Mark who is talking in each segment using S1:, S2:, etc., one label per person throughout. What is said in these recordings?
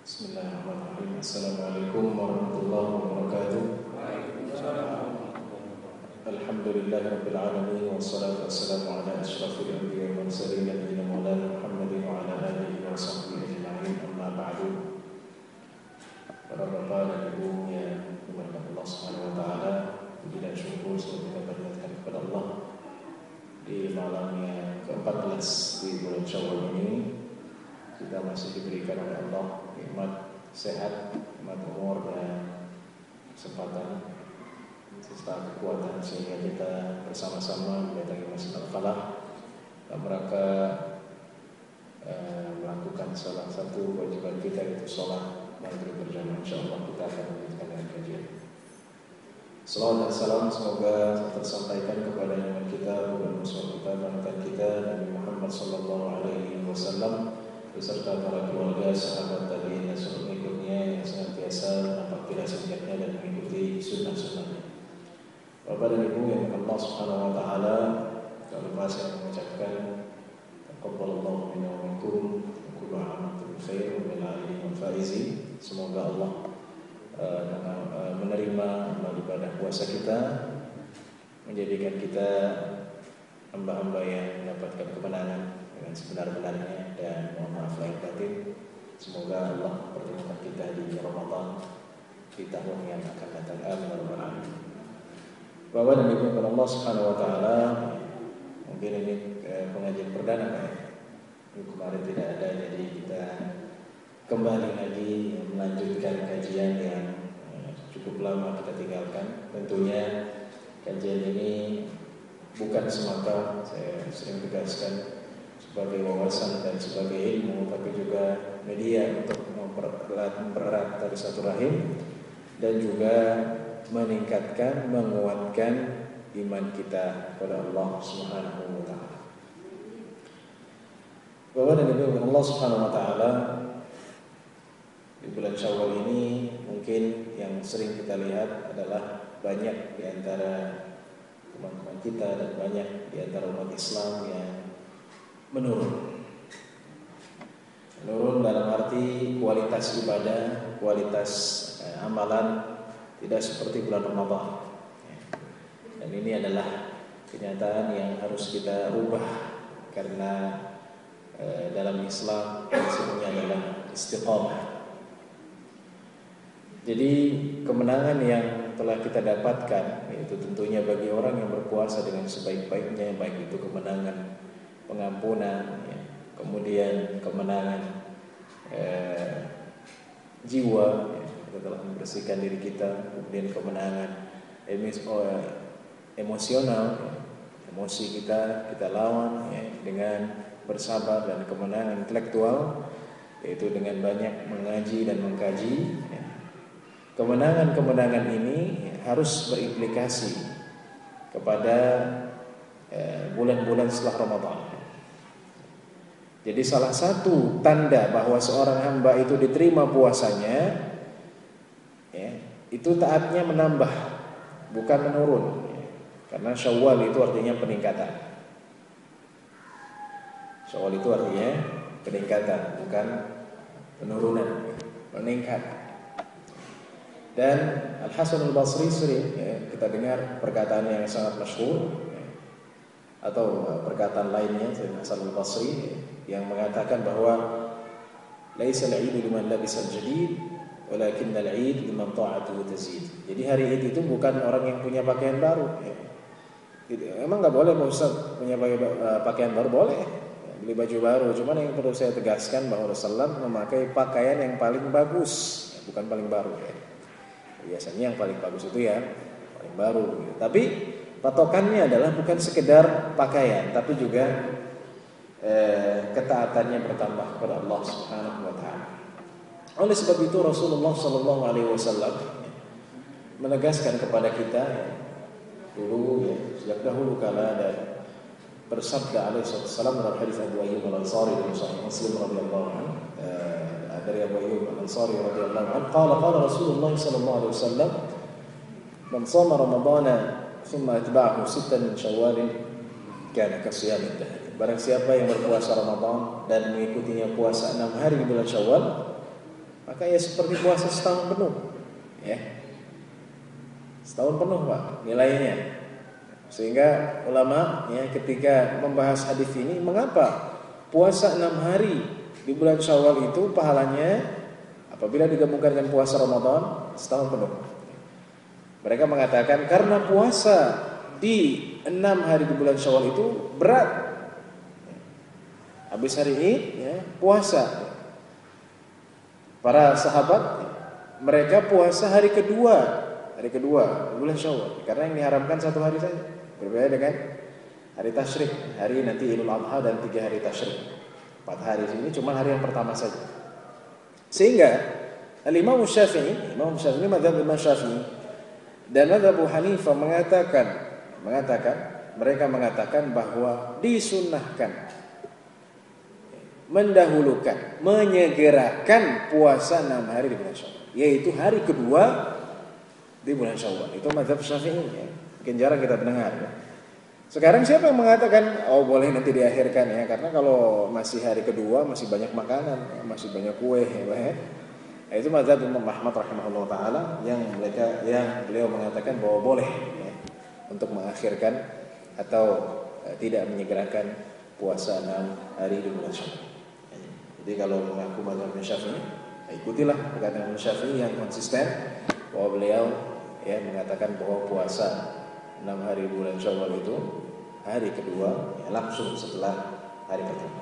S1: Bismillahirrahmanirrahim. Assalamualaikum warahmatullahi wabarakatuh. Alhamdulillahirabbil alamin wassalatu wassalamu ala asyrafil anbiya'i wal mursalin nabiyina Maulana Muhammadin wa ala alihi wa sahbihi ajma'in. Amma ba'du. Para bapak dan ibu yang dimuliakan Allah Subhanahu wa taala, puji dan syukur semoga kita panjatkan kepada Allah di malam yang ke-14 di bulan Syawal ini. Kita masih diberikan oleh Allah nikmat sehat, nikmat umur dan kesempatan serta kekuatan sehingga kita bersama-sama mendatangi Masjid Al-Falah dalam rangka melakukan salah satu kewajiban kita, yaitu sholat maghrib berjamaah. Insyaallah kita akan melanjutkan dengan kajian. Salawat dan salam semoga tersampaikan kepada imam kita, bukan musuh kita, panutan kita, Nabi Muhammad sallallahu alaihi wasallam beserta para keluarga, sahabat tabi'in dan seluruh pengikutnya yang senantiasa nampak tidak singkatnya dan mengikuti sunnah-sunnahnya. Bapak dan Ibu yang Allah Subhanahu wa taala, kalau saya mengucapkan taqabbalallahu minna wa minkum kullu 'aam wa khair wa bil 'alimin wal faizin. Semoga Allah menerima amal ibadah puasa kita, menjadikan kita hamba-hamba yang mendapatkan kemenangan dengan sebenar-benarnya, dan mohon maaf lahir batin. Semoga Allah pertemukan kita di Ramadan di tahun yang akan datang. Amin ya rabbal alamin. Bapak dan Ibu kepada Allah Subhanahu wa taala, mungkin ini pengajian perdana ya. Kemarin tidak ada, jadi kita kembali lagi melanjutkan kajian yang cukup lama kita tinggalkan. Tentunya kajian ini bukan semata, saya sering tegaskan, sebagai wawasan dan sebagai ilmu, tapi juga media untuk mempererat tali silaturahim dan juga meningkatkan, menguatkan iman kita kepada Allah Subhanahu wa taala. Bapak dan Ibu Allah Subhanahu wa taala, di bulan Syawal ini mungkin yang sering kita lihat adalah banyak di antara teman-teman kita dan banyak di antara umat Islam yang menurun dalam arti kualitas ibadah, kualitas amalan tidak seperti bulan Ramadan. Dan ini adalah kenyataan yang harus kita rubah, karena dalam Islam prinsipnya adalah istiqamah. Jadi kemenangan yang telah kita dapatkan, yaitu tentunya bagi orang yang berpuasa dengan sebaik-baiknya, baik itu kemenangan pengampunan, ya, kemudian kemenangan jiwa, ya, kita telah membersihkan diri kita, kemudian kemenangan emosional, ya, emosi kita lawan, ya, dengan bersabar, dan kemenangan intelektual, yaitu dengan banyak mengaji dan mengkaji, ya. Kemenangan-kemenangan ini harus berimplikasi kepada bulan-bulan setelah Ramadan. Jadi salah satu tanda bahwa seorang hamba itu diterima puasanya, ya, itu taatnya menambah, bukan menurun, ya. Karena Syawal itu artinya peningkatan. Syawal itu artinya peningkatan, bukan penurunan, meningkat. Dan Al-Hasan Al-Basri sering, ya, kita dengar perkataan yang sangat masyhur, ya, atau perkataan lainnya dari Hasan Al-Basri, ya, yang mengatakan bahwa laisa al-'idu liman labisa al-jadid walakin al-'id liman ta'atuhu tazid. Jadi hari Id itu bukan orang yang punya pakaian baru, ya. Emang enggak boleh Ustaz punya pakaian baru? Boleh, ya, beli baju baru. Cuman yang perlu saya tegaskan bahwa Rasulullah memakai pakaian yang paling bagus, ya, bukan paling baru, ya. Biasanya yang paling bagus itu ya paling baru, gitu. Tapi patokannya adalah bukan sekedar pakaian, tapi juga ketaatannya bertambah kepada Allah Subhanahu wa taala. Oleh sebab itu Rasulullah sallallahu alaihi wasallam menegaskan kepada kita, ya, dulu, ya, sejak dahulu kala ada bersabda alaihi wasallam dalam hadis Abu Ayyub Al-Ansari dari Sahih Muslim radhiyallahu anhu, dari Abu Ayyub Al-Ansari radhiyallahu anhu, qala Rasulullah sallallahu alaihi wasallam, man shama ramadhana thumma atba'ahu sittan min Syawal kana kasiyamid dahr. Barang siapa yang berpuasa Ramadan dan mengikutinya puasa 6 hari di bulan Syawal, maka ya seperti puasa setahun penuh, ya. Setahun penuh Pak nilainya. Sehingga ulama ya ketika membahas hadis ini, mengapa puasa 6 hari di bulan Syawal itu pahalanya apabila digabungkan dengan puasa Ramadan setahun penuh. Mereka mengatakan karena puasa di 6 hari di bulan Syawal itu berat. Habis hari Id ya, puasa. Para sahabat mereka puasa hari kedua bulan Syawal karena yang diharamkan 1 hari saja. Berbeda dengan hari tasyrik, hari nanti Idul Adha dan 3 hari tasyrik. 4 hari ini cuma hari yang pertama saja. Sehingga Imam Syafi'i mazhab Imam Syafi'i dan mazhab Abu Hanifah mereka mengatakan bahwa disunnahkan mendahulukan, menyegerakan puasa 6 hari di bulan Syawal, yaitu hari kedua di bulan Syawal. Itu mazhab Syafi'i ya. Mungkin jarang kita mendengar ya. Sekarang siapa yang mengatakan boleh nanti diakhirkan ya, karena kalau masih hari kedua masih banyak makanan, ya, masih banyak kue ya. Itu mazhab Imam Ahmad rahimahullah taala yang beliau mengatakan bahwa boleh ya, untuk mengakhirkan atau tidak menyegerakan puasa 6 hari di bulan Syawal. Jadi kalau mengaku mazhab Syafi'i, ikutilah perkataan Syafi'i yang konsisten bahwa beliau ya mengatakan bahwa puasa 6 hari bulan Syawal itu hari kedua ya, langsung setelah hari pertama.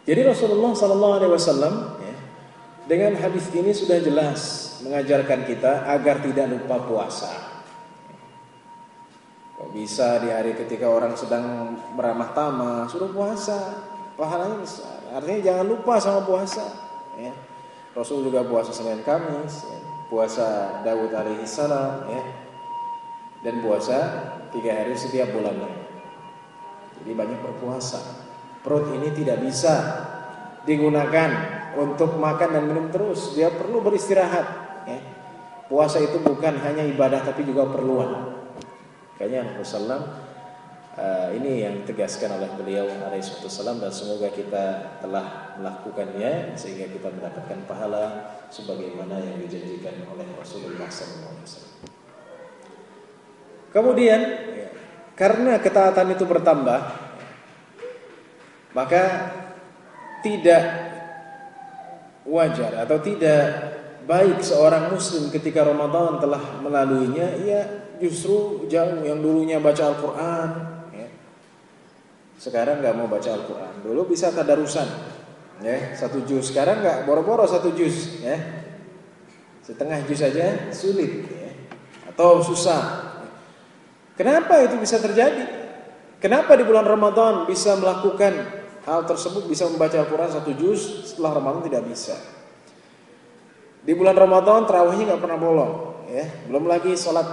S1: Jadi Rasulullah SAW ya, dengan hadis ini sudah jelas mengajarkan kita agar tidak lupa puasa. Kok bisa di hari ketika orang sedang beramah tamah suruh puasa, pahalanya besar. Artinya jangan lupa sama puasa ya. Rasul juga puasa Senin Kamis ya. Puasa Daud alaihi salam ya. Dan puasa 3 hari setiap bulannya. Jadi banyak berpuasa. Perut ini tidak bisa digunakan untuk makan dan minum terus. Dia perlu beristirahat ya. Puasa itu bukan hanya ibadah tapi juga perluan. Kayaknya Rasulullah ini yang ditegaskan oleh beliau alaihissalam, dan semoga kita telah melakukannya sehingga kita mendapatkan pahala sebagaimana yang dijanjikan oleh Rasulullah SAW. Kemudian karena ketaatan itu bertambah, maka tidak wajar atau tidak baik seorang muslim ketika Ramadan telah melaluinya ia justru jauh. Yang dulunya baca Al-Quran sekarang nggak mau baca Al-Quran. Dulu bisa tadarusan ya, 1 juz. Sekarang nggak, boro-boro 1 juz ya, setengah juz saja sulit ya, atau susah. Kenapa itu bisa terjadi? Kenapa di bulan Ramadan bisa melakukan hal tersebut, bisa membaca Al-Quran 1 juz, setelah Ramadan tidak bisa? Di bulan Ramadan tarawihnya nggak pernah bolong ya, belum lagi sholat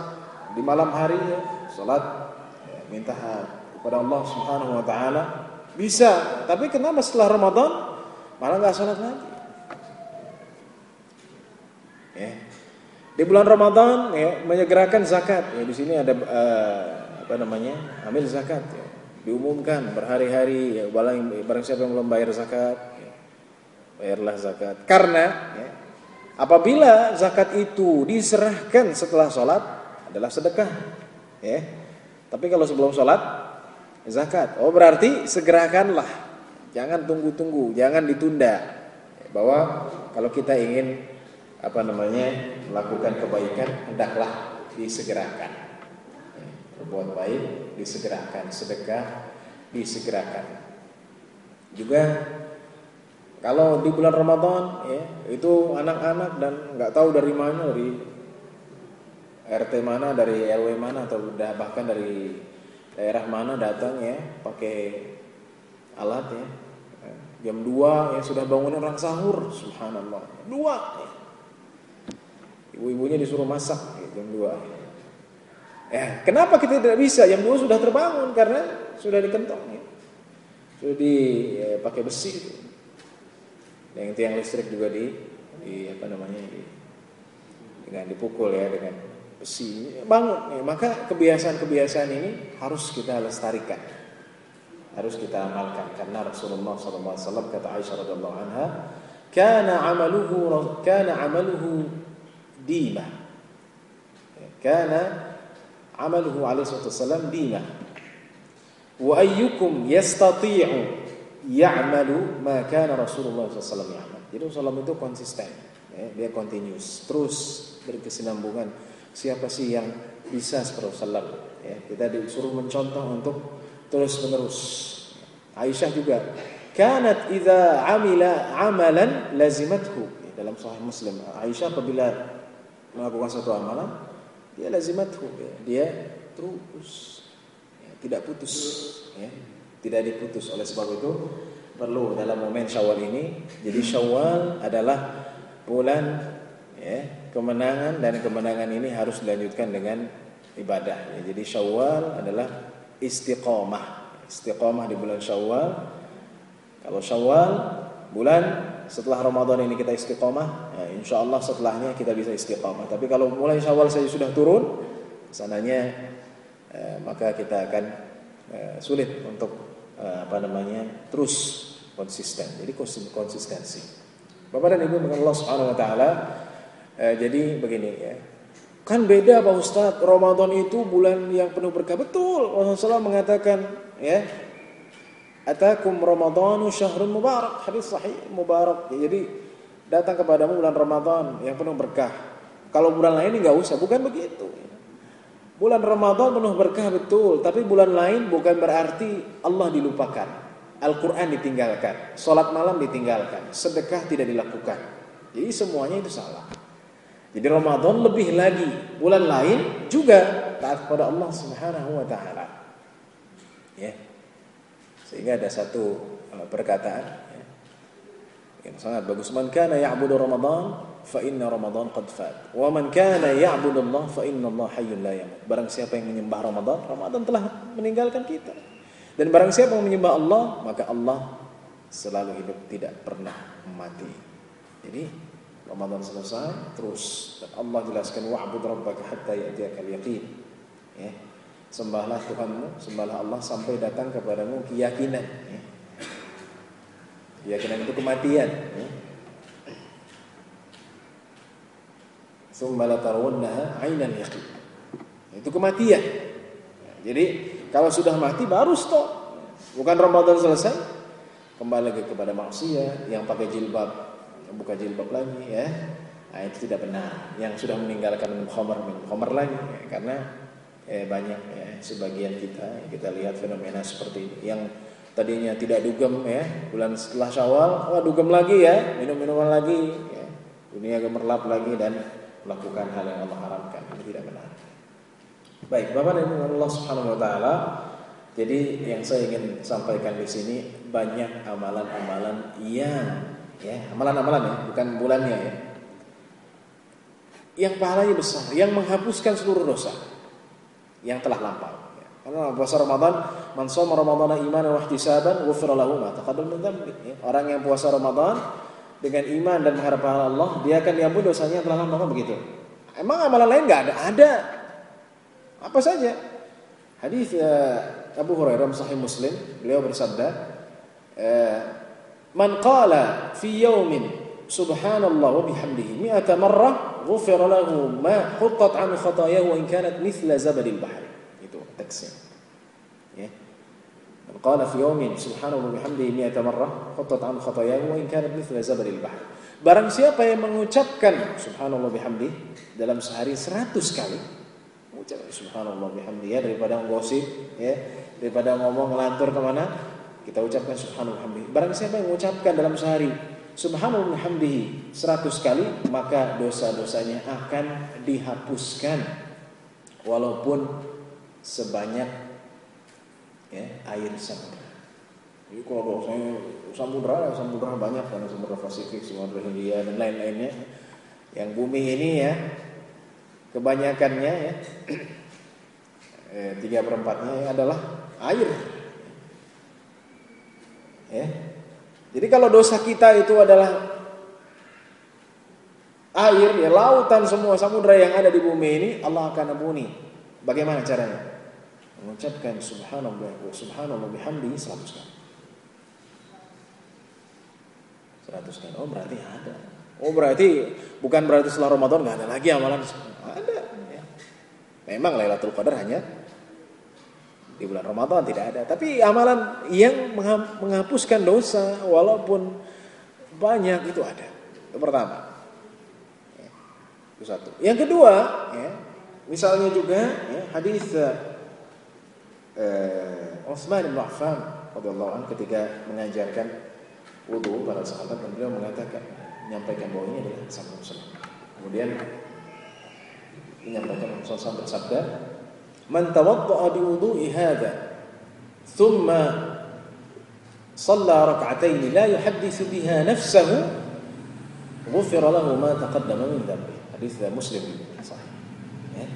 S1: di malam hari ya, sholat ya, minta kepada Allah Subhanahu wa taala bisa, tapi kenapa setelah Ramadan malah enggak salat lagi? Ya. Di bulan Ramadan ya menyegerakan zakat. Ya di sini ada amil zakat ya. Diumumkan berhari-hari ya, barang siapa yang belum bayar zakat ya, bayarlah zakat. Karena ya, apabila zakat itu diserahkan setelah salat adalah sedekah ya. Tapi kalau sebelum salat zakat. Berarti segerakanlah. Jangan tunggu-tunggu, jangan ditunda. Bahwa kalau kita ingin melakukan kebaikan, hendaklah disegerakan. Berbuat baik disegerakan, sedekah disegerakan. Juga kalau di bulan Ramadan ya, itu anak-anak dan enggak tahu dari mana, dari RT mana, dari RW mana, atau bahkan dari daerah mana datang ya pakai alat ya, jam 2 ya sudah bangunin orang sahur, subhanallah 2 ya. Ibu-ibunya disuruh masak ya, jam 2 ya. Kenapa kita tidak bisa? Jam 2 sudah terbangun karena sudah dikentong ya. Sudah pakai besi itu. Yang tiang listrik juga dengan dipukul ya dengan besi, bangun ya. Maka kebiasaan-kebiasaan ini harus kita lestarikan, harus kita amalkan, karena Rasulullah SAW kata Aisyah radhiyallahu anha, kana amaluhu dima. Kana amaluhu alaihi wasallam dima. Wa ayyukum yastati'u ya'malu ma kana Rasulullah SAW ya'mal. Jadi Rasulullah itu konsisten, ya, dia continuous, terus berkesinambungan. Siapa sih yang bisa seperti Rasulullah? Ya, kita disuruh mencontoh untuk terus menerus. Aisyah juga, kanat idza amila amalan lazimathu. Dalam Sahih Muslim, Aisyah apabila melakukan satu amalan, dia lazimathu, ya, dia terus, ya, tidak putus, ya, tidak diputus. Oleh sebab itu perlu dalam momen Syawal ini. Jadi Syawal adalah bulan, ya, kemenangan, dan kemenangan ini harus dilanjutkan dengan ibadah. Ya, jadi Syawal adalah istiqomah di bulan Syawal. Kalau Syawal bulan setelah Ramadan ini kita istiqomah, ya, insyaallah setelahnya kita bisa istiqomah. Tapi kalau mulai Syawal saja sudah turun sananya, maka kita akan sulit untuk terus konsisten. Jadi konsistensi. Bapak dan Ibu dengan Allah Subhanahu wa taala. Jadi begini, ya. Kan beda Pak Ustaz, Ramadan itu bulan yang penuh berkah. Betul, Rasulullah mengatakan, ya, atakum Ramadhanu syahrun mubarak, hadis sahih mubarak. Jadi datang kepadamu bulan Ramadan yang penuh berkah. Kalau bulan lain enggak usah, bukan begitu. Bulan Ramadan penuh berkah betul, tapi bulan lain bukan berarti Allah dilupakan, Al-Quran ditinggalkan, sholat malam ditinggalkan, sedekah tidak dilakukan. Jadi semuanya itu salah. Jadi Ramadan lebih lagi, bulan lain juga taat kepada Allah Subhanahu wa taala. Ya. Sehingga ada satu perkataan, ya, yang sangat bagus, man kana ya'budu Ramadan fa inna Ramadan qad fat. Wa man kana ya'budu Allah fa inna Allah hayyun la yamut. Barang siapa yang menyembah Ramadan, Ramadan telah meninggalkan kita. Dan barang siapa yang menyembah Allah, maka Allah selalu hidup, tidak pernah mati. Jadi Ramadan selesai terus, dan Allah jelaskan wa'bud rabbaka hatta ya'tiyakal yaqin. Ya. Sembahlah Tuhanmu, sembahlah Allah sampai datang kepadamu keyakinan. Ya. Keyakinan itu kematian. Ya. Tsumma la tarawunnaha 'ainal yaqin. Itu kematian. Ya, jadi kalau sudah mati baru stop. Bukan Ramadan selesai kembali lagi kepada maksiat, yang pakai jilbab buka jilbab lagi, ya. Nah, itu tidak benar. Yang sudah meninggalkan minum khamar lagi, ya. Karena banyak, ya, sebagian kita lihat fenomena seperti ini. Yang tadinya tidak dugem, ya, bulan setelah Syawal, dugem lagi, ya, minum-minuman lagi, ya. Dunia gemerlap lagi dan melakukan hal yang Allah haramkan. Ini tidak benar. Baik, Bapak dan Ibu Allah Subhanahu wa taala. Jadi yang saya ingin sampaikan di sini, banyak amalan-amalan yang, ya, amalan-amalan, ya, bukan bulannya, ya, yang pahalanya besar, yang menghapuskan seluruh dosa yang telah lampau. Ya. Karena puasa Ramadan, man shoma Ramadhana imanan wa ihtisaban ghufira lahu ma taqaddama min dhanbi. Orang yang puasa Ramadan dengan iman dan mengharap pahala Allah, dia akan diampuni dosanya yang telah lampau, begitu. Emang amalan lain enggak ada? Ada. Apa saja? Hadis Abu Hurairah Sahih Muslim, beliau bersabda, man qala fi yawmin subhanallah wa bihamdihi 100 marrah ghufira lahu ma huttat an khatayahu wa in kanat mithla zabadil bahr. Itu teksnya. Ya. Man qala fi yawmin subhanallah wa bihamdihi 100 marrah huttat an khatayahu wa in kanat mithla zabadil bahr. Barang siapa yang mengucapkan subhanallah bihamdihi dalam sehari 100 kali, mengucapkan subhanallah bihamdihi, ya, daripada gosip, ya, daripada ngomong ngelantur kemana, kita ucapkan subhanallah bihamdihi. Barang siapa yang mengucapkan dalam sehari subhanallah bihamdihi 100 kali, maka dosa-dosanya akan dihapuskan walaupun sebanyak, ya, air samudra. Jadi kalau dosanya samudra banyak, karena samudra Pasifik, samudra Hindia dan lain-lainnya. Yang bumi ini, ya, kebanyakannya, ya, 3/4-nya adalah air. Ya. Jadi kalau dosa kita itu adalah air, ya, lautan semua samudra yang ada di bumi ini, Allah akan ampuni. Bagaimana caranya? Mengucapkan subhanallah bihamdihi 100 kali. 100 kali. Oh berarti ada. Oh berarti bukan berarti setelah Ramadan nggak ada lagi amalan. Ada. Ya. Memang Lailatul Qadar hanya di bulan Ramadan tidak ada. Tapi amalan yang menghapuskan dosa walaupun banyak itu ada. Itu pertama. Ya. Itu satu. Yang kedua, ya, misalnya juga ya, hadis Utsman bin Affan radhiyallahu anhu ketika mengajarkan wudu para sahabat dan beliau menyampaikan bahwa ini adalah sabda Rasulullah. Kemudian menyampaikan Rasulullah bersabda, "Man tawadda'a bi wudu'i hadha, thumma shalla rak'atayn la yuhadditsu biha nafsahu, ghufira lahu ma taqaddama min dhanbi." Hadis Muslim sahih. Ya.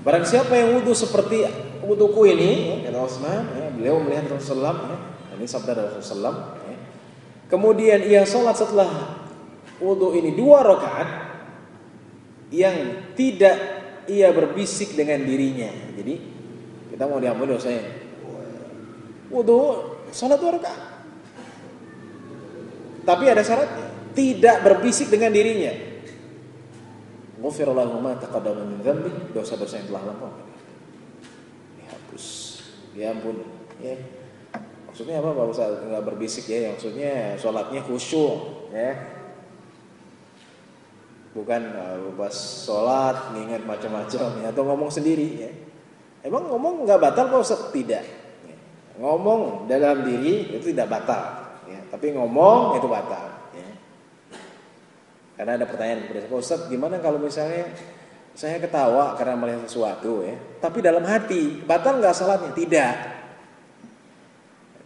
S1: Barang siapa yang wudu seperti wuduku ini, kata Utsman, ya, beliau melihat Rasulullah, ya, ini sabda dari Rasulullah. Ya. Kemudian ia sholat setelah wudu ini 2 rakaat yang tidak ia berbisik dengan dirinya. Jadi kita mau diampuni dosanya. Wudu sholat 2 rakaat. Tapi ada syaratnya, tidak berbisik dengan dirinya. Ghufira lahu ma taqaddama min dhanbi, dosa-dosa yang telah lampau dihapus, diampuni. Ya. Maksudnya apa Pak Ustaz? Enggak berbisik ya, maksudnya sholatnya khusyuk, ya. Bukan pas sholat nginget macam-macam ya, atau ngomong sendiri ya. Emang ngomong nggak batal Pak Ustaz? Tidak. Ya. Ngomong dalam diri itu tidak batal, ya. Tapi ngomong itu batal. Ya. Karena ada pertanyaan kepada Pak Ustaz, gimana kalau misalnya saya ketawa karena melihat sesuatu ya, tapi dalam hati batal nggak salatnya? Tidak.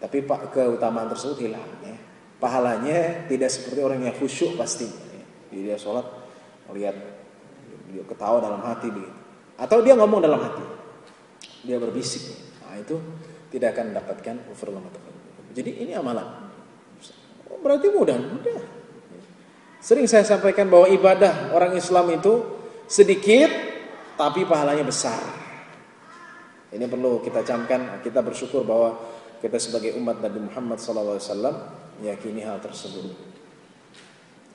S1: Tapi keutamaan tersebut hilang. Ya. Pahalanya tidak seperti orang yang khusyuk pastinya. Ya. Jadi dia sholat melihat dia ketawa dalam hati begitu. Atau dia ngomong dalam hati, dia berbisik. Nah itu tidak akan mendapatkan ghufran. Jadi ini amalan. Berarti mudah. Sering saya sampaikan bahwa ibadah orang Islam itu sedikit tapi pahalanya besar. Ini perlu kita camkan. Kita bersyukur bahwa kita sebagai umat Nabi Muhammad SAW meyakini hal tersebut.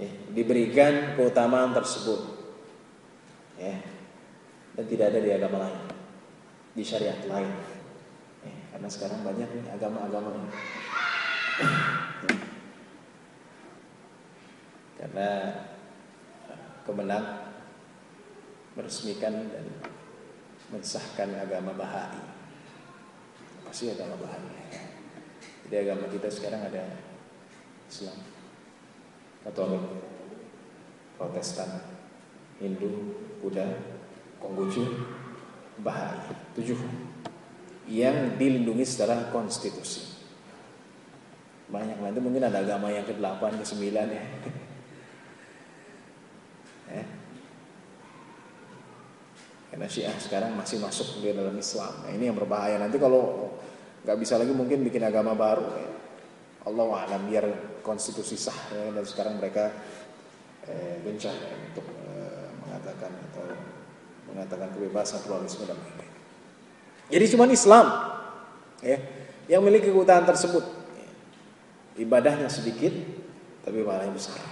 S1: Ya, diberikan keutamaan tersebut. Ya, dan tidak ada di agama lain, di syariat lain. Ya, karena sekarang banyak nih agama-agama ini. Karena kemenang meresmikan dan mensahkan agama Baha'i. Pasti agama Baha'i. Jadi agama kita sekarang ada Islam, Katolik, Protestan, Hindu, Buddha, Konghucu, Baha'i. 7 yang dilindungi secara konstitusi. Banyak nanti mungkin ada agama yang ke-8, ke-9 ya. Karena Syiah sekarang masih masuk di dalam Islam. Nah, ini yang berbahaya. Nanti kalau nggak bisa lagi mungkin bikin agama baru. Ya. Allahu a'lam, biar konstitusi sah. Ya. Dan sekarang mereka gencar ya, untuk mengatakan kebebasan pluralisme dan lain-lain. Jadi cuma Islam ya, yang memiliki keutamaan tersebut. Ya. Ibadahnya sedikit, tapi pahalanya besar.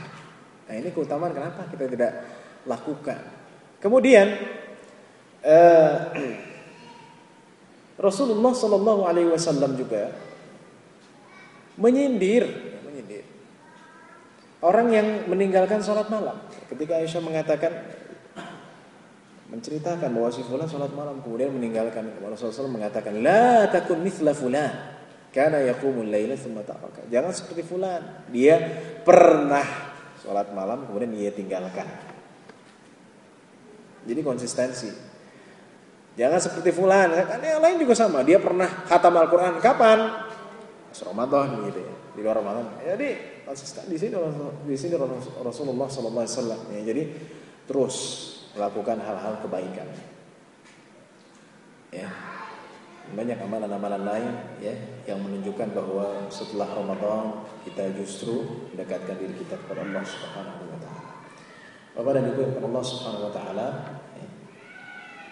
S1: Nah ini keutamaan kenapa kita tidak lakukan. Kemudian Rasulullah SAW juga menyindir orang yang meninggalkan sholat malam. Ketika Aisyah menceritakan bahwa si fulan sholat malam kemudian meninggalkan, Rasulullah SAW mengatakan, la takun mithla fulan kana yaqumul laila tsumma taraka. Jangan seperti fulan, dia pernah sholat malam kemudian dia tinggalkan. Jadi konsistensi. Jangan seperti fulan, kan yang lain juga sama. Dia pernah khatam Al-Quran kapan? Pas Ramadan gitu ya. Di luar Ramadan. Jadi di sini Rasulullah SAW. Ya, jadi terus melakukan hal-hal kebaikan. Ya. Banyak amalan-amalan lain ya yang menunjukkan bahwa setelah Ramadan kita justru mendekatkan diri kita kepada Allah Subhanahu wa taala. Bapak dan Ibu Allah Subhanahu wa taala.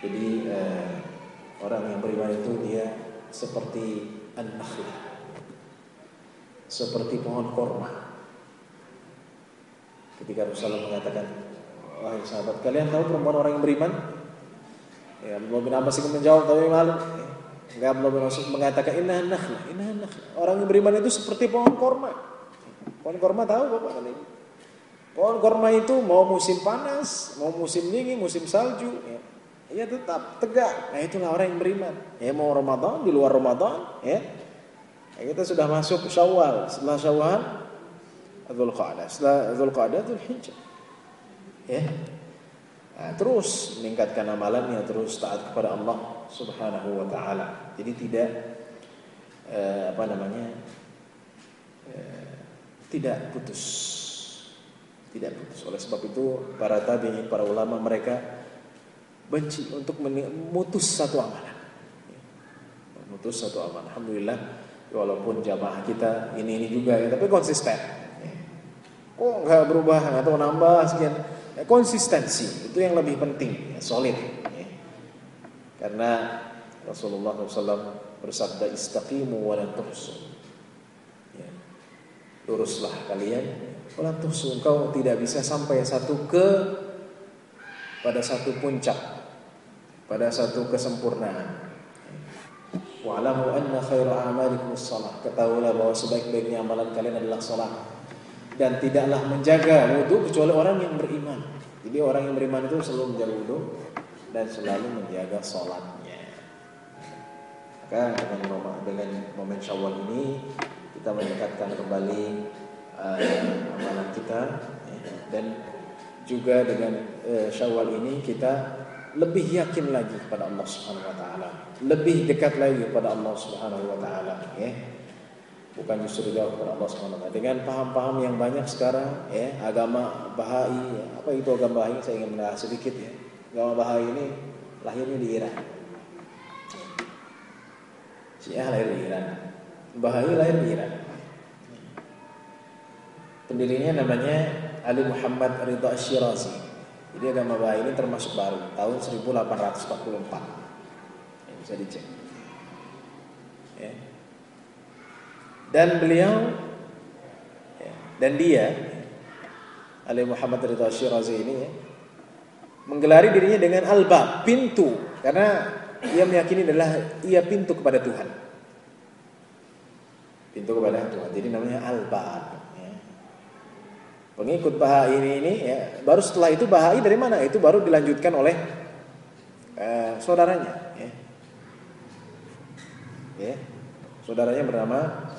S1: Jadi orang yang beriman itu dia seperti an-nakhlah, seperti pohon korma. Ketika Rasulullah mengatakan, wahai sahabat, kalian tahu perempuan orang yang beriman? Ya, Abdullah bin Abbas itu menjawab tapi malu. Enggak, Abdullah bin Mas'ud mengatakan innahan nakhla. Orang yang beriman itu seperti pohon korma. Pohon korma tahu Bapak kan ini? Pohon korma itu mau musim panas, mau musim dingin, musim salju, ya tetap tegak. Nah itulah orang yang beriman. Ya mau Ramadan, di luar Ramadan, ya. Kita sudah masuk Syawal. Setelah Syawal, Dzulqa'dah. Setelah Dzulqa'dah, Dzulhijjah. Ya. Nah, terus meningkatkan amalannya, terus taat kepada Allah Subhanahu wa taala. Jadi tidak tidak putus. Tidak putus. Oleh sebab itu para tabi'in, para ulama mereka benci untuk memutus satu amalan. Memutus satu amalan. Alhamdulillah walaupun jamaah kita ini juga ya, tapi konsisten. Kok enggak berubah atau nambah sekian? Konsistensi itu yang lebih penting, ya, solid. Ya. Karena Rasulullah SAW bersabda istaqimu wa la tuhsu. Ya. Luruslah kalian, wa la tuhsu. Engkau tidak bisa sampai pada satu puncak, pada satu kesempurnaan. Wa'lamu anna khairu a'malikum as-shalah. Ketahuilah bahwa sebaik-baiknya amalan kalian adalah salat. Dan tidaklah menjaga wudu kecuali orang yang beriman. Jadi orang yang beriman itu selalu menjaga wudu dan selalu menjaga salatnya. Maka dengan momen Syawal ini kita meningkatkan kembali amalan kita, dan juga dengan Syawal ini kita lebih yakin lagi kepada Allah Subhanahu wa taala, lebih dekat lagi kepada Allah Subhanahu wa taala, ya. Bukan justru jauh kepada Allah Subhanahu wa taala. Dengan paham-paham yang banyak sekarang, ya, agama Bahai, ya. Apa itu agama Bahai? Saya ingin menahas sedikit, ya. Agama Bahai ini lahirnya di Iran. Syiah lahir di Iran. Bahai lahir di Iran. Pendirinya namanya Ali Muhammad Ridha Ash-Shirazi. Jadi agama Bahai ini termasuk baru, tahun 1844. Ya, bisa dicek. Ya. Dan beliau, ya, dan dia, Ali Muhammad Ridha Ash-Shirazi ini, ya, menggelari dirinya dengan al-bab, pintu, karena ia meyakini adalah ia pintu kepada Tuhan. Pintu kepada Tuhan. Jadi namanya al-bab. Pengikut Bahai ini, ya, baru setelah itu Bahai dari mana? Itu baru dilanjutkan oleh saudaranya, ya. Ya. Saudaranya bernama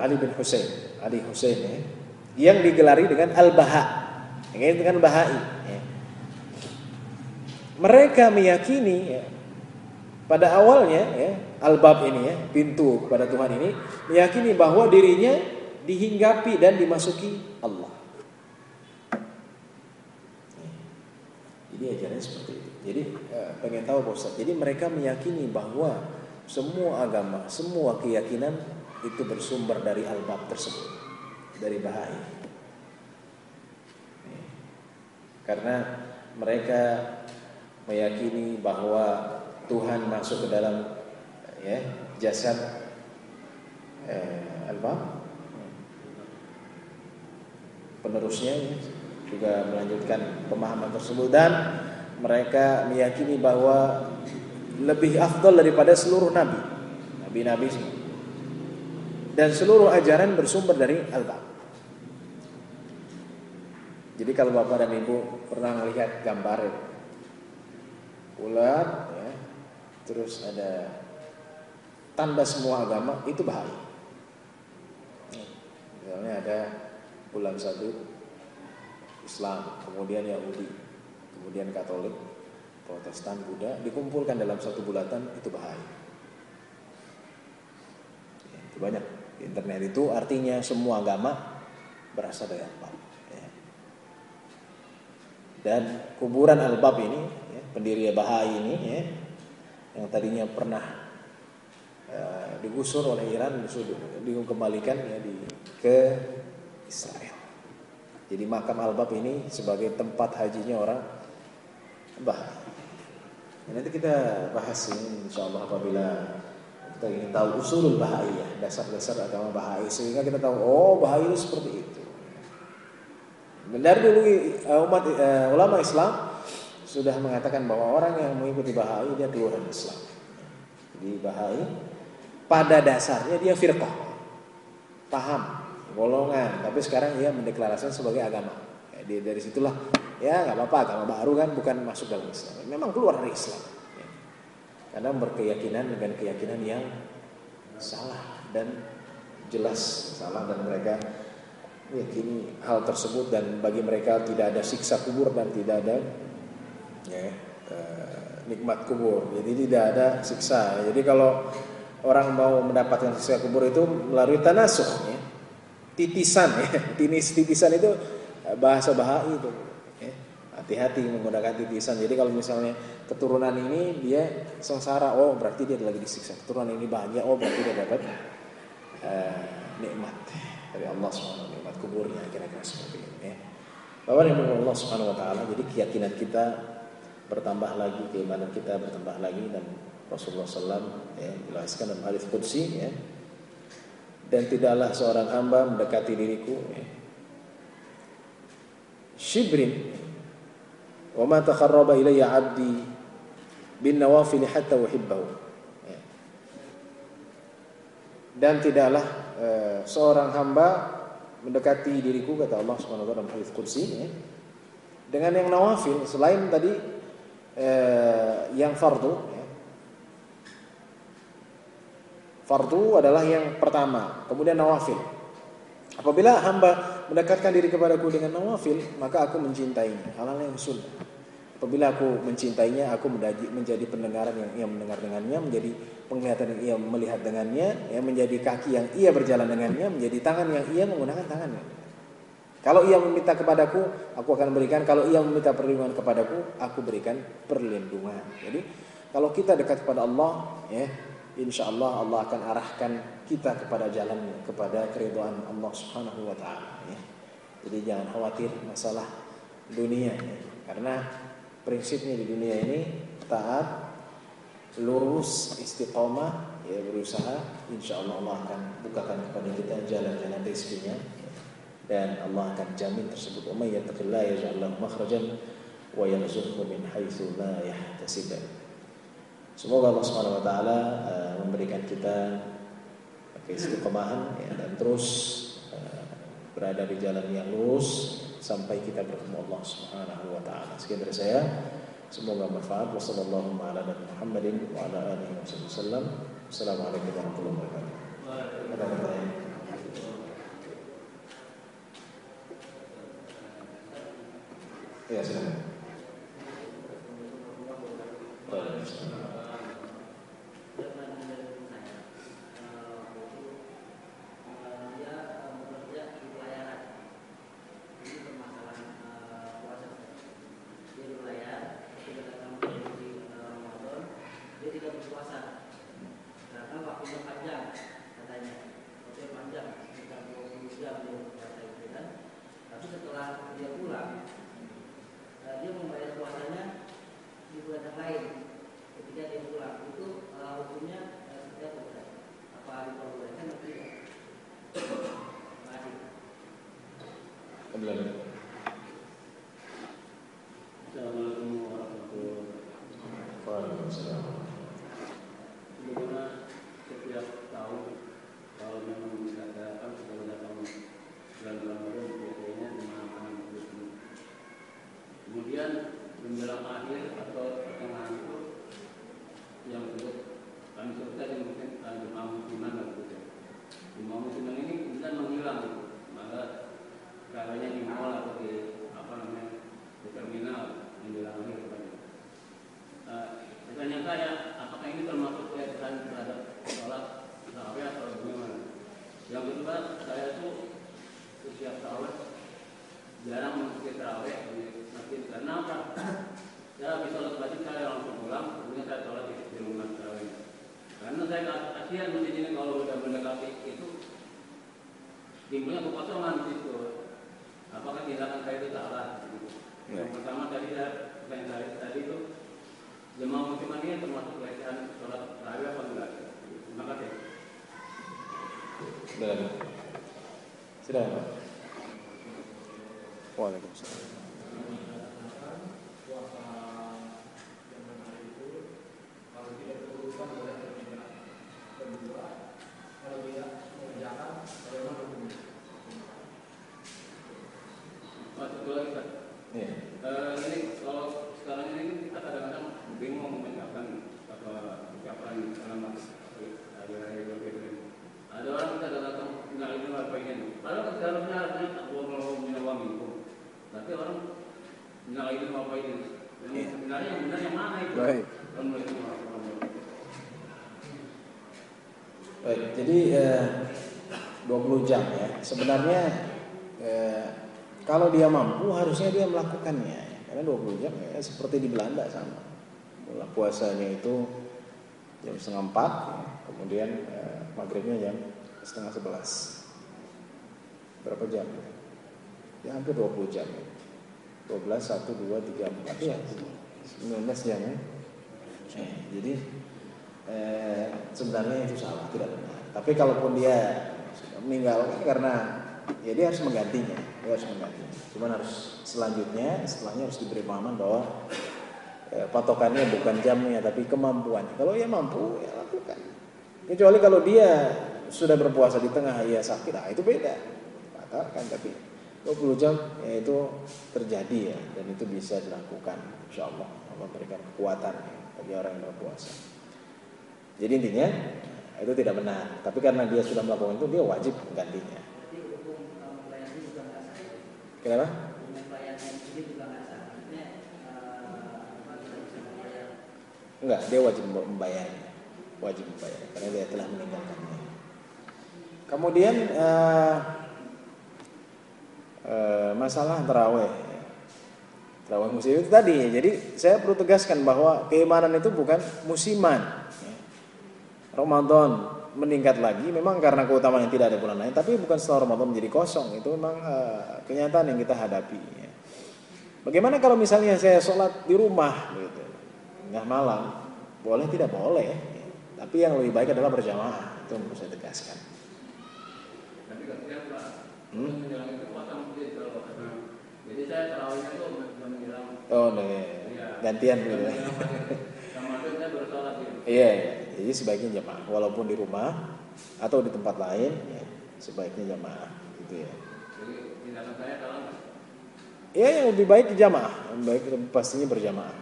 S1: Ali bin Husain, Ali Husain, ya, yang digelari dengan Al-Baha, yang dengan Bahai. Ya. Mereka meyakini, ya, pada awalnya, ya, Al-Bab ini, ya, pintu kepada Tuhan ini, meyakini bahwa dirinya dihinggapi dan dimasuki Allah. Jadi ajarannya seperti itu. Jadi pengen tahu Pak Ustaz. Jadi mereka meyakini bahwa semua agama, semua keyakinan itu bersumber dari Al-Bab tersebut, dari Bahai. Karena mereka meyakini bahwa Tuhan masuk ke dalam, ya, jasad Al-Bab. Penerusnya, ya, juga melanjutkan pemahaman tersebut, dan mereka meyakini bahwa lebih afdal daripada seluruh nabi-nabi semua, dan seluruh ajaran bersumber dari Al-Bab. Jadi kalau Bapak dan Ibu pernah melihat gambar ular, ya, terus ada tanda semua agama, itu Bahai. Misalnya ada bulan satu Islam, kemudian Yahudi, kemudian Katolik, Protestan, Buddha, dikumpulkan dalam satu bulatan, itu Bahai. Ya, itu banyak di internet. Itu artinya semua agama berasal dari Al-Bab. Ya. Dan kuburan Al-Bab ini, ya, pendiri Bahai ini, ya, yang tadinya pernah digusur oleh Iran, dikembalikan, ya, ke Israel. Jadi makam Al-Bab ini sebagai tempat hajinya orang Bahai. Nanti kita bahas ini insyaallah apabila kita ingin tahu usulul Bahai, ya, dasar-dasar agama Bahai, sehingga kita tahu, oh, Bahai itu seperti itu. Dari dulu ulama Islam sudah mengatakan bahwa orang yang mengikuti Bahai dia keluar dari Islam. Jadi Bahai pada dasarnya dia firqah, paham, golongan, tapi sekarang ia mendeklarasikan sebagai agama. Ya, dari situlah ya nggak apa-apa, agama baru kan bukan masuk dalam Islam. Memang keluar dari Islam. Ya. Karena berkeyakinan dengan keyakinan yang salah dan jelas salah, dan mereka meyakini hal tersebut, dan bagi mereka tidak ada siksa kubur dan tidak ada nikmat kubur. Jadi tidak ada siksa. Jadi kalau orang mau mendapatkan siksa kubur itu melalui tanasuh, ya. Titisan, ya. Titisan itu bahasa Bahai itu. Ya. Hati-hati menggunakan titisan. Jadi kalau misalnya keturunan ini dia sengsara, oh berarti dia lagi disiksa. Keturunan ini bahagia, oh berarti dia dapat nikmat dari Allah SWT, nikmat kuburnya, kira-kira seperti ini. Ya. Bahwa Allah SWT, jadi keyakinan kita bertambah lagi, keimanan kita bertambah lagi, dan Rasulullah SAW jelaskan dalam hadits qudsi, ya, dan tidaklah seorang hamba mendekati diriku shibrin wa ma taqarraba ilayya 'abdi bin nawafil hatta uhibbahu, ya. Dan tidaklah seorang hamba mendekati diriku, kata Allah Subhanahu wa taala dalam hadits qudsi, ya, dengan yang nawafil selain tadi yang fardu, ya. Fardu adalah yang pertama, kemudian nawafil. Apabila hamba mendekatkan diri kepadaku dengan nawafil, maka aku mencintainya, hal-hal yang sunnah. Apabila aku mencintainya, aku menjadi pendengaran yang ia mendengar dengannya, menjadi penglihatan yang ia melihat dengannya, ya, menjadi kaki yang ia berjalan dengannya, menjadi tangan yang ia menggunakan tangannya. Kalau ia meminta kepadaku, aku akan berikan. Kalau ia meminta perlindungan kepadaku, aku berikan perlindungan. Jadi kalau kita dekat kepada Allah, ya, insya Allah Allah akan arahkan kita kepada jalannya, kepada keridhaan Allah Subhanahu wa taala, ya. Jadi jangan khawatir masalah dunia, ya. Karena prinsipnya di dunia ini taat, lurus, istiqomah, ya, berusaha, insya Allah Allah akan bukakan kepada kita jalan-jalan rezekinya, dan Allah akan jamin tersebut. Wa may yattaqillaha yaj'al lahu makhrajan wa yarzuqhu min haitsu la yahtasib. Semoga Allah Subhanahu wa taala memberikan kita keistiqomahan, ya, dan terus berada di jalan yang lurus sampai kita bertemu Allah Subhanahu wa taala. Sekian dari saya, semoga bermanfaat. Wassallallahu ala nabi Muhammadin wa ala alihi wasallam. Assalamualaikum warahmatullahi wabarakatuh. Ada pertanyaan? Ya, silakan.
S2: Assalamualaikum warahmatullahi wabarakatuh. Bagaimana setiap tahun kalau memang dikatakan kalau datang bulan Ramadan biasanya dimakan itu. Kemudian menjelang akhir atau pertengahan itu yang disebut kami sebut tadi mungkin jemaah musliman begitu. Jemaah musliman ini bisa menghilang, maka caranya di mall atau di di terminal menjelang akhir tadi. Pertanyaan saya, apakah ini termasuk keyakinan terhadap sholat tarawih atau bagaimana? Yang kedua, saya tuh setiap tahun jarang mengikuti tarawih di masjid. Karena apa? Saya habis sholat wajib saya langsung pulang, kemudian saya sholat di rumah tarawih. Karena saya kasihan masjid ini kalau sudah mendekati itu timbulnya kekosongan di situ. Apakah tindakan saya itu salah? Ya. Yang pertama tadi tadi itu jemaah musliman ini termasuk pelecehan sholat tarawih apa enggak? Terima kasih.
S1: Silakan. Waalaikumsalam.
S2: Iya. Ini kalau sekarang ini kita kadang-kadang bingung mengucapkan ucapan selamat hari raya Idul Fitri. Ada orang kita datang nggak ini apa ini. Padahal seharusnya artinya Allah menyawam itu. Tapi orang nggak ini apa ini. Yang sebenarnya yang benar yang mana itu?
S1: Baik. Baik. Jadi 20 jam ya. Sebenarnya kalau dia mampu harusnya dia melakukannya. Karena 20 jam ya, seperti di Belanda sama. Mulai puasanya itu jam 3:30, ya. Kemudian maghribnya jam 10:30. Berapa jam? Ya hampir 20 jam ya. 12, 1, 2, 3, 4 ya 19 jam ya. Jadi sebenarnya itu salah, tidak benar. Tapi kalaupun dia sudah meninggalkan karena ya dia harus menggantinya. Cuman harus setelahnya harus diberi pemahaman bahwa patokannya bukan jamnya tapi kemampuannya. Kalau dia mampu ya lakukan. Kecuali kalau dia sudah berpuasa di tengah ia sakit, itu beda. Batalkan, tapi 20 jam ya itu terjadi ya, dan itu bisa dilakukan. Insyaallah Allah memberikan kekuatan ya, bagi orang yang berpuasa. Jadi intinya itu tidak benar. Tapi karena dia sudah melakukan itu, dia wajib menggantinya. Kenapa? Enggak, dia wajib membayar. Karena dia telah meninggalkannya. Kemudian masalah tarawih musim itu tadi. Jadi saya perlu tegaskan bahwa keimanan itu bukan musiman. Ramadan meningkat lagi memang karena keutamaan yang tidak ada bulan lain, tapi bukan setelah Ramadan menjadi kosong. Itu memang kenyataan yang kita hadapi ya. Bagaimana kalau misalnya saya sholat di rumah gitu, tengah malam, boleh tidak boleh ya. Tapi yang lebih baik adalah berjamaah. Itu yang perlu saya tegaskan.
S2: Jadi saya tarawihnya tuh menjelang.
S1: Oh nih, gantian gitu.
S2: Sama itu saya bersolat gitu.
S1: Iya. Jadi sebaiknya jamaah, walaupun di rumah atau di tempat lain, ya, sebaiknya jamaah, gitu ya.
S2: Jadi tindakan saya salah nggak?
S1: Ya yang lebih baik jamaah, pastinya berjamaah.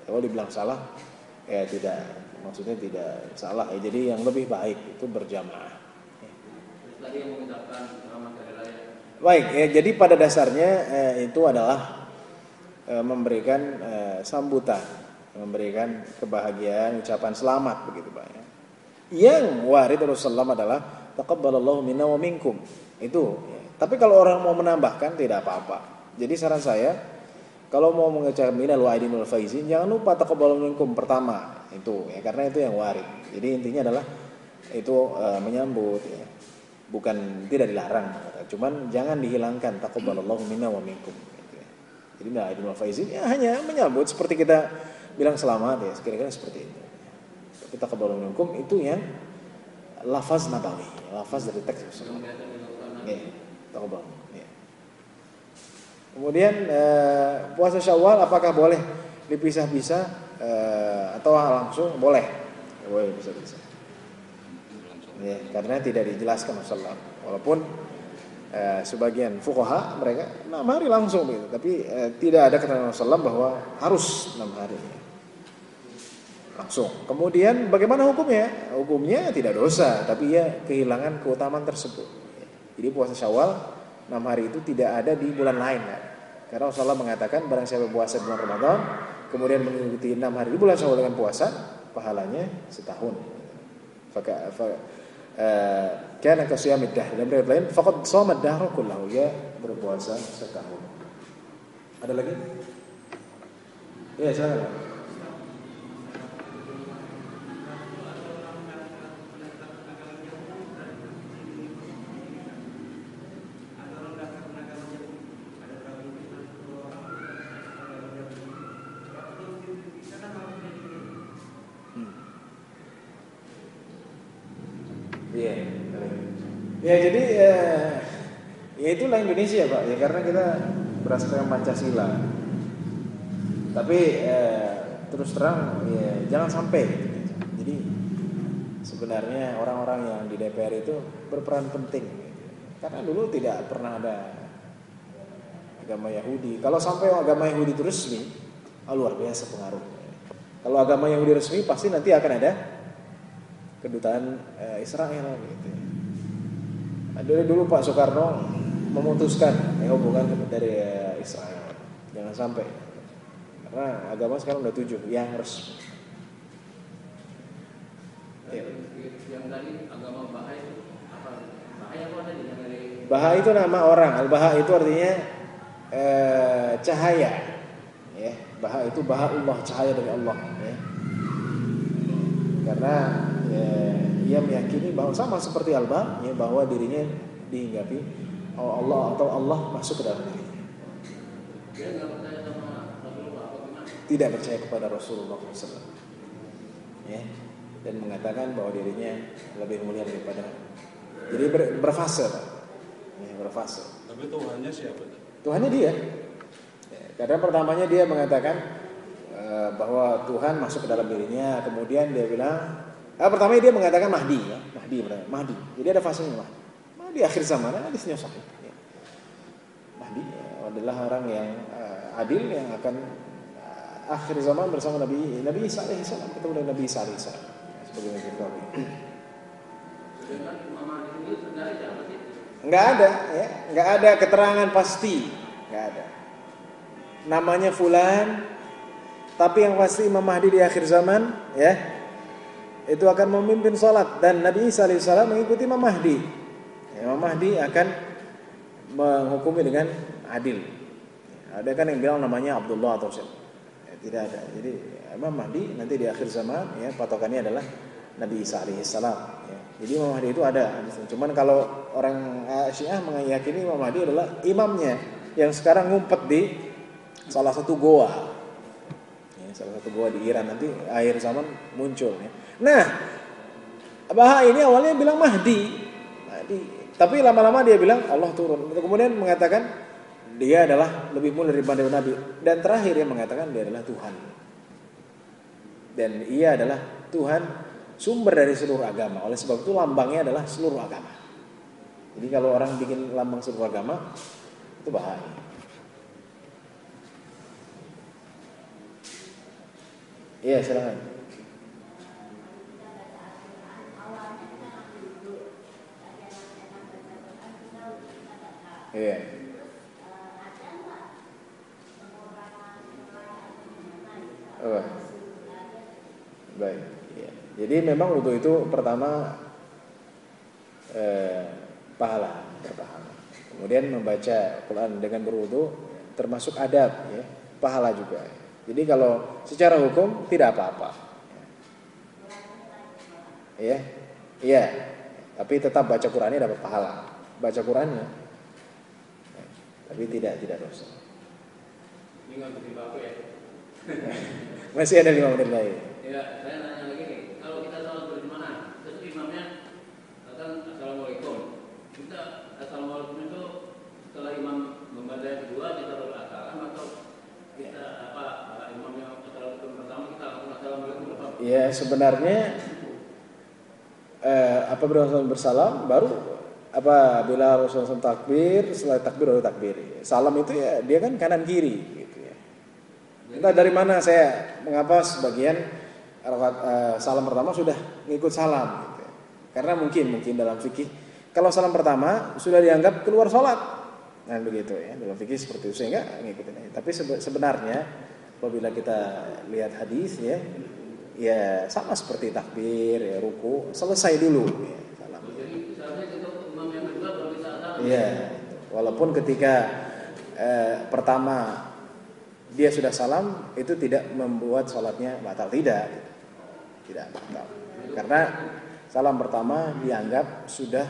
S1: Kalau dibilang salah, ya tidak, maksudnya tidak salah. Ya, jadi yang lebih baik itu berjamaah. Ya.
S2: Terus tadi yang mengucapkan selamat hari raya.
S1: Baik, ya, jadi pada dasarnya itu adalah memberikan sambutan. Memberikan kebahagiaan, ucapan selamat begitu Pak ya. Yang warid Rasulullah adalah taqabbalallahu minna wa minkum. Itu ya. Tapi kalau orang mau menambahkan tidak apa-apa. Jadi saran saya kalau mau mengucapkan minal wa'idin wal faizin jangan lupa taqabbalallahu minkum pertama itu ya, karena itu yang warid. Jadi intinya adalah itu menyambut ya. Bukan tidak dilarang, cuman jangan dihilangkan taqabbalallahu minna wa minkum gitu ya. Jadi minal wa'idin wal faizin ya hanya menyambut seperti kita bilang selamat ya, kira-kira seperti itu. Tapi taqabbalu minkum itu yang lafaz nabawi, lafaz dari teks Rasulullah. Ya, taqabbal. Ya. Kemudian puasa Syawal apakah boleh dipisah-pisah atau langsung? Boleh. Boleh bisa-bisa. Ya, karena tidak dijelaskan Rasulullah. Walaupun sebagian fuqaha mereka 6 hari langsung gitu, tapi tidak ada keterangan Rasulullah bahwa harus 6 hari. Langsung. Kemudian bagaimana hukumnya? Hukumnya tidak dosa, tapi ya kehilangan keutamaan tersebut. Jadi puasa Syawal 6 hari itu tidak ada di bulan lain ya. Karena Rasulullah mengatakan barang siapa puasa bulan Ramadan, kemudian mengikuti 6 hari di bulan Syawal dengan puasa, pahalanya setahun. Kana kasiyamid dahr. Dalam riwayat lain faqad shama ad-dahra kullahu, ya berpuasa setahun. Ada lagi? Ya, silakan. Ya jadi ya itulah Indonesia Pak ya, karena kita berdasarkan Pancasila. Tapi terus terang ya, jangan sampai gitu. Jadi sebenarnya orang-orang yang di DPR itu berperan penting gitu. Karena dulu tidak pernah ada agama Yahudi. Kalau sampai agama Yahudi itu resmi, luar biasa pengaruhnya. Kalau agama Yahudi resmi pasti nanti akan ada kedutaan Israel gitu. Dari dulu Pak Soekarno memutuskan hubungan dari Israel. Jangan sampai. Karena agama sekarang udah 7 yang resmi.
S2: Yang tadi agama Bahai itu apa? Bahai apa tadi yang dari?
S1: Bahai itu nama orang. Al-Baha itu artinya cahaya. Ya, Baha itu Bahaullah, cahaya dari Allah. Ya. Karena ia meyakini bahwa sama seperti Al-Bah, ya, bahwa dirinya dihinggapi Allah atau Allah masuk ke dalam dirinya.
S2: Dia nggak percaya sama Rasulullah apa gimana?
S1: Tidak percaya kepada Rasulullah SAW. Ya, dan mengatakan bahwa dirinya lebih mulia daripada. Jadi berfase, ya, berfase.
S3: Tapi Tuhannya siapa?
S1: Tuhannya dia. Ya, karena pertamanya dia mengatakan bahwa Tuhan masuk ke dalam dirinya. Kemudian dia bilang, pertamanya dia mengatakan Mahdi, ya, Mahdi. Jadi ada fasenya Mahdi akhir zaman, hadisnya sahih. Ya. Mahdi adalah orang yang adil yang akan akhir zaman bersama Nabi Isa alaihissalam, ketemu dengan Nabi Isa alaihissalam. Sebagai yang kita tahu.
S2: Sedangkan Mahdi itu sebenarnya siapa sih?
S1: Enggak ada, ya, enggak ada keterangan pasti, enggak ada. Namanya fulan, tapi yang pasti Imam Mahdi di akhir zaman, ya, itu akan memimpin sholat dan Nabi Isa alaihissalam mengikuti Imam Mahdi. Imam Mahdi akan menghukumi dengan adil. Ada kan yang bilang namanya Abdullah atau siapa? Ya, tidak ada. Jadi Imam Mahdi nanti di akhir zaman, ya, patokannya adalah Nabi Isa alaihissalam. Ya. Jadi Imam Mahdi itu ada. Cuman kalau orang Syiah meyakini Imam Mahdi adalah imamnya yang sekarang ngumpet di salah satu goa. Ya, salah satu goa di Iran, nanti akhir zaman muncul. Ya. Nah, Baha ini awalnya bilang Mahdi. Tapi lama-lama dia bilang Allah turun. Kemudian mengatakan dia adalah lebih mulia daripada Nabi. Dan terakhir dia mengatakan dia adalah Tuhan. Dan ia adalah Tuhan sumber dari seluruh agama. Oleh sebab itu lambangnya adalah seluruh agama. Jadi kalau orang bikin lambang seluruh agama, itu bahaya. Iya, silakan. Iya. Oh, baik. Ya. Jadi memang wudu itu pertama pahala pertama. Kemudian membaca Quran dengan berwudu termasuk adab, ya, pahala juga. Jadi kalau secara hukum tidak apa-apa. Ya, iya. Tapi tetap baca Qurannya dapat pahala. Baca Qurannya. Tapi tidak dosa.
S2: Ini nggak berarti baku ya?
S1: Masih ada 5 menit lagi.
S2: Ya, saya nanya lagi nih. Kalau kita sholat berjamaah, terus imamnya katakan assalamualaikum. Kita assalamualaikum itu setelah imam membaca yang kedua kita baru assalam atau kita imamnya assalamualaikum pertama kita langsung assalamualaikum apa?
S1: Ya sebenarnya apabila Rasulullah bersalam baru bila Rasulullah takbir, setelah takbir baru takbir. Salam itu ya dia kan kanan kiri gitu ya. Entah dari mana mengapa sebagian salam pertama sudah ngikut salam gitu ya. Karena mungkin dalam fikih kalau salam pertama sudah dianggap keluar sholat. Nah begitu ya, dalam fikih seperti itu sehingga ngikutin aja. Tapi sebenarnya apabila kita lihat hadis ya sama seperti takbir, ya ruku, selesai dulu ya. Iya, walaupun ketika pertama dia sudah salam itu tidak membuat sholatnya batal, tidak batal, karena salam pertama dianggap sudah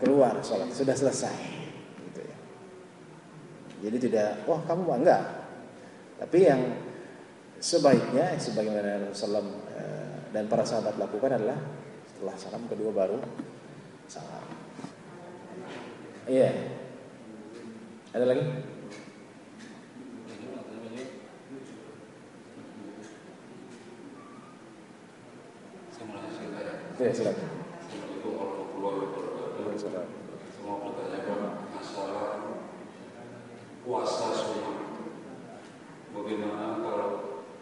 S1: keluar sholat, sudah selesai, gitu ya. Jadi tidak, wah kamu enggak. Tapi yang sebaiknya, sebagaimana Rasulullah dan para sahabat lakukan adalah setelah salam kedua baru salam. Iya. Ada lagi? Ya, silakan.
S3: Assalamualaikum warahmatullahi wabarakatuh. Mau bertanyakan masalah puasa sunnah. Bagaimana kalau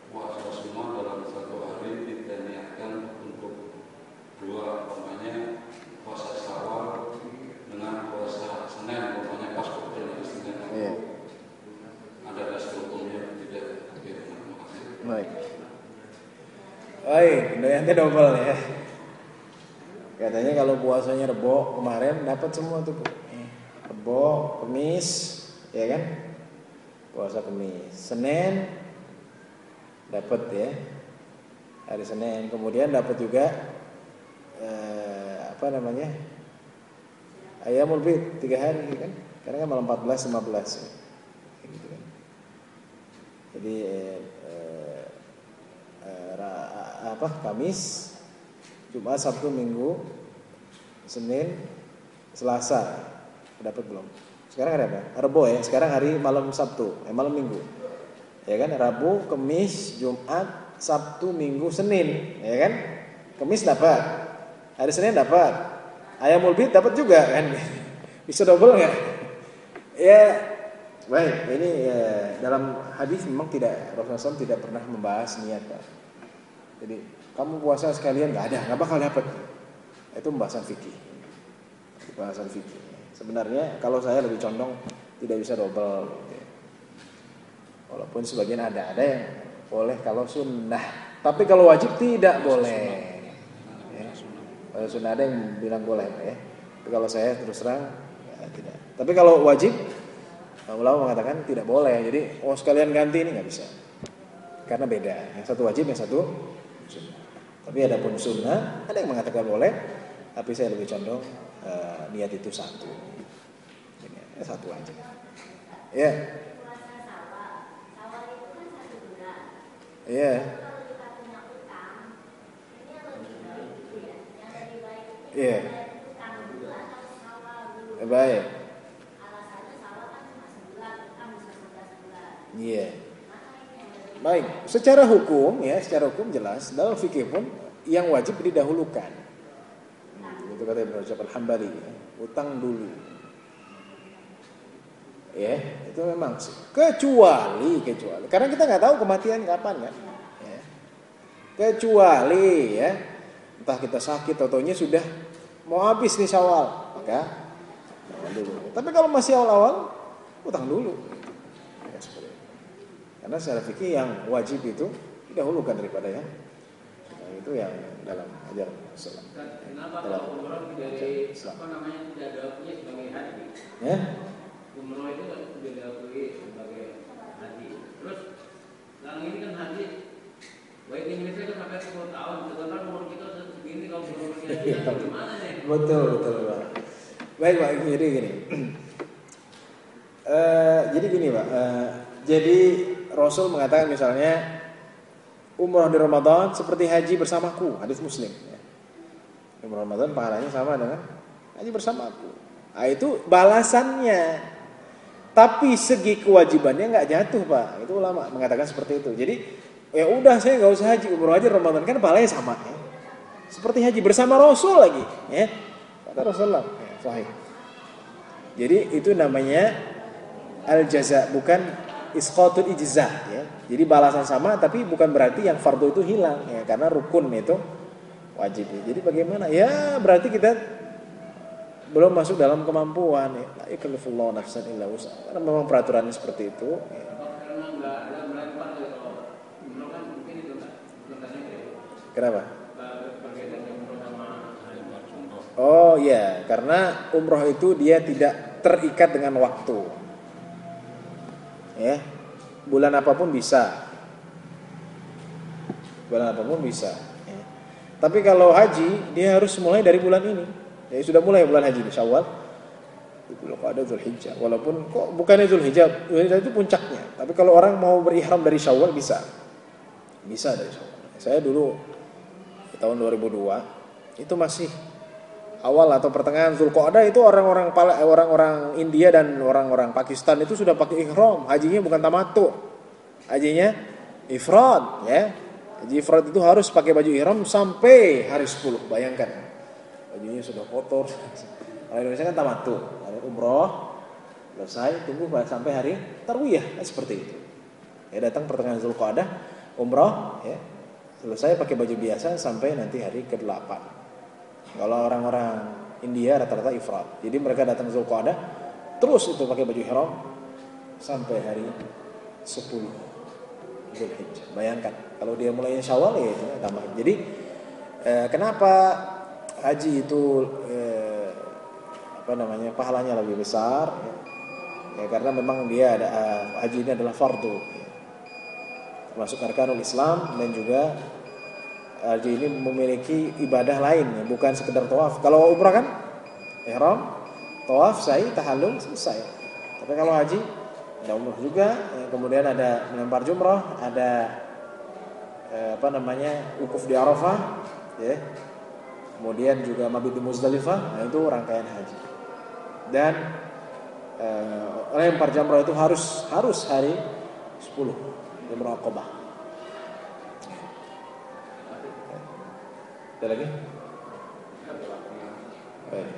S3: puasa sunnah dalam satu hari kita niatkan untuk dua, umpamanya puasa Syawal dengan puasa Senin, umpamanya pas waktunya Senin.
S1: Iya.
S3: Ada dasar hukumnya tidak? Terima kasih.
S1: Baik. Baik, doyannya double ya. Katanya kalau puasanya Rebo kemarin dapat semua tuh, Bu. Rebo, Kamis, ya kan? Puasa Kamis. Senin dapat ya. Hari Senin. Kemudian dapat juga Ayyamul Bid 3 hari kan? Karena kan malam 14 15 ya. Gitu kan. Jadi Kamis, Jumat, Sabtu, Minggu, Senin, Selasa. Dapat belum? Sekarang hari apa? Rebo ya. Sekarang hari malam Sabtu, malam Minggu. Ya kan? Rabu, Kamis, Jumat, Sabtu, Minggu, Senin, ya kan? Kamis dapat. Hari Senin dapat. Ayyamul Bid dapat juga kan? Bisa double enggak? Ya, baik. Ini dalam hadis memang Rasulullah SAW tidak pernah membahas niat, Pak. Jadi kamu puasa sekalian nggak bakal dapat. Itu pembahasan fikih. Pembahasan fikih. Sebenarnya kalau saya lebih condong tidak bisa double. Gitu. Walaupun sebagian ada yang boleh kalau sunnah. Tapi kalau wajib tidak boleh. Ya. Kalau sunnah ada yang bilang boleh, ya. Tapi kalau saya terus terang ya, tidak. Tapi kalau wajib, ulama mengatakan tidak boleh. Jadi sekalian ganti ini nggak bisa. Karena beda. Yang satu wajib, yang satu sunnah. Tapi ada pun sunnah, ada yang mengatakan boleh, tapi saya lebih condong niat itu satu. Ini satu aja. Ya. Iya. Iya. Baik. Iya. Baik, secara hukum jelas dalam fikih pun yang wajib didahulukan. Itu kata Ibnu Rajab Al-Hambali, ya. Utang dulu. Ya, itu memang kecuali karena kita nggak tahu kematian kapan kan. Ya. Kecuali ya, entah kita sakit atau sudah mau habis nih Syawal, maka dulu. Tapi kalau masih awal-awal, utang dulu. Ya, seperti itu. Karena secara fikih yang wajib itu didahulukan daripada yang itu yang dalam ajaran Islam.
S2: Kenapa kalau umroh dari tidak diakui sebagai haji?
S1: Ya?
S2: Umroh itu tidak diakui sebagai haji. Terus sekarang ini kan haji, baik di Indonesia kan sampai 10 tahun, sedangkan umur kita segini kalau belum berhaji, gimana nih?
S1: Betul Pak. Baik Pak, jadi gini. Pak. Jadi Rasul mengatakan misalnya umrah di Ramadan seperti haji bersamaku, hadis Muslim. Umrah Ramadan pahalanya sama dengan haji bersamaku. Nah, itu balasannya. Tapi segi kewajibannya nggak jatuh Pak. Itu ulama mengatakan seperti itu. Jadi ya udah saya nggak usah haji, umrah aja Ramadan kan pahalanya sama. Ya. Seperti haji bersama Rasul lagi. Ya. Kata Rasulullah. Ya, sahih. Jadi itu namanya al-jaza, bukan isqatul ijza, ya. Jadi balasan sama tapi bukan berarti yang fardu itu hilang, ya, karena rukun itu wajib. Jadi bagaimana? Ya berarti kita belum masuk dalam kemampuan, ya. La yukallifullahu nafsan illa wus'aha. Karena memang peraturannya seperti itu, ya.
S2: Karena enggak ada melempar kalau umroh kan mungkin itu enggak.
S1: Kenapa? Oh iya, karena umroh itu dia tidak terikat dengan waktu. Ya, bulan apapun bisa. Ya. Tapi kalau haji dia harus mulai dari bulan ini. Ya sudah mulai bulan haji Syawal. Itu ada Zulhijjah. Walaupun kok bukannya Zulhijjah, Zulhijjah itu puncaknya. Tapi kalau orang mau berihram dari Syawal bisa. Bisa dari Syawal. Saya dulu di tahun 2002 itu masih awal atau pertengahan Zulqa'dah, itu orang-orang India dan orang-orang Pakistan itu sudah pakai ihram, hajinya bukan tamattu, hajinya ifrad, ya. Haji ifrad itu harus pakai baju ihram sampai hari 10. Bayangkan, bajunya sudah kotor. Kalau Indonesia kan tamattu, hari umroh selesai, tunggu sampai hari tarwiyah, seperti itu. Ya, datang pertengahan Zulqa'dah, umroh, ya, selesai pakai baju biasa sampai nanti hari ke-8. Kalau orang-orang India rata-rata ifrad. Jadi mereka datang Zulqa'dah, terus itu pakai baju ihram sampai hari 10 Zulhijjah. Bayangkan, kalau dia mulainya Syawal ya itu tambahin. Jadi kenapa haji itu pahalanya lebih besar? Ya, karena memang dia ada haji ini adalah fardu. Ya. Termasuk arkanul Islam, dan juga haji ini memiliki ibadah lain, ya, bukan sekedar tawaf. Kalau umrah kan ihram, tawaf, sa'i, tahallul, selesai. Tapi kalau haji ada umrah juga, ya, kemudian ada melempar jumrah, ada wukuf di Arafah, ya. Kemudian juga mabit di Muzdalifah. Nah, itu rangkaian haji. Dan lempar jamrah itu harus hari 10 Jamrah Aqabah. Ada lagi? Baik.